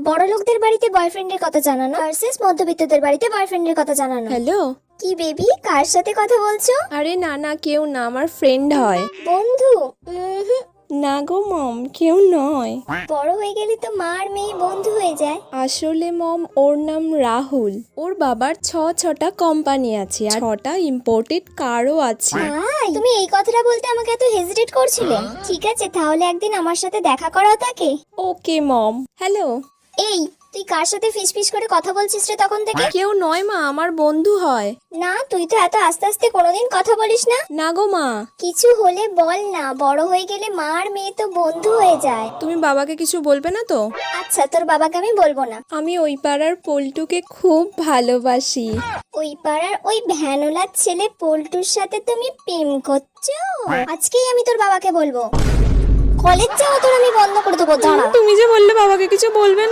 বড়লোকদের বাড়িতে বয়ফ্রেন্ডের কথা জানানো ভার্সেস মধ্যবিত্তদের বাড়িতে বয়ফ্রেন্ডের কথা জানানো। হ্যালো। কি বেবি, কার সাথে কথা বলছো? আরে না না, কেউ না, আমার ফ্রেন্ড হয়। বন্ধু? না গো মম, কেউ নয়। বড় হয়ে গেলে তো মার মেয়ে বন্ধু হয়ে যায়। আসলে মম, ওর নাম রাহুল। ওর বাবার ছটা কোম্পানি আছে আর 6টা ইম্পোর্টেড কারও আছে। তাই? তুমি এই কথাটা বলতে আমাকে এত হেজিটেট করছিলে? ঠিক আছে, তাহলে একদিন আমার সাথে দেখা করাও তাকে। ওকে মম। হ্যালো। এই, তুই কার সাথে ফিস করে কথা বলছিস রে তখন থেকে? কেউ নয় মা, আমার বন্ধু হয়। না, তুই তো এত আস্তে আস্তে কোনোদিন কথা বলিস না। না গো মা। কিছু হলে বল না, বড় হয়ে গেলে মা আর মেয়ে তো বন্ধু হয়ে যায়। তুমি বাবাকে কিছু বলবে না তো? আচ্ছা, তোর বাবাকে আমি বলবো না। আমি ওই পাড়ার পল্টুকে খুব ভালোবাসি। ওই পাড়ার ওই ভ্যানোলার ছেলে পল্টুর সাথে তুমি প্রেম করছো? আজকেই আমি তোর বাবাকে বলবো। কলেজ যাওয়া তোর আমি বন্ধ করে দেবো, দাঁড়া। তুমি যে বললে বাবাকে কিছু বলবে না।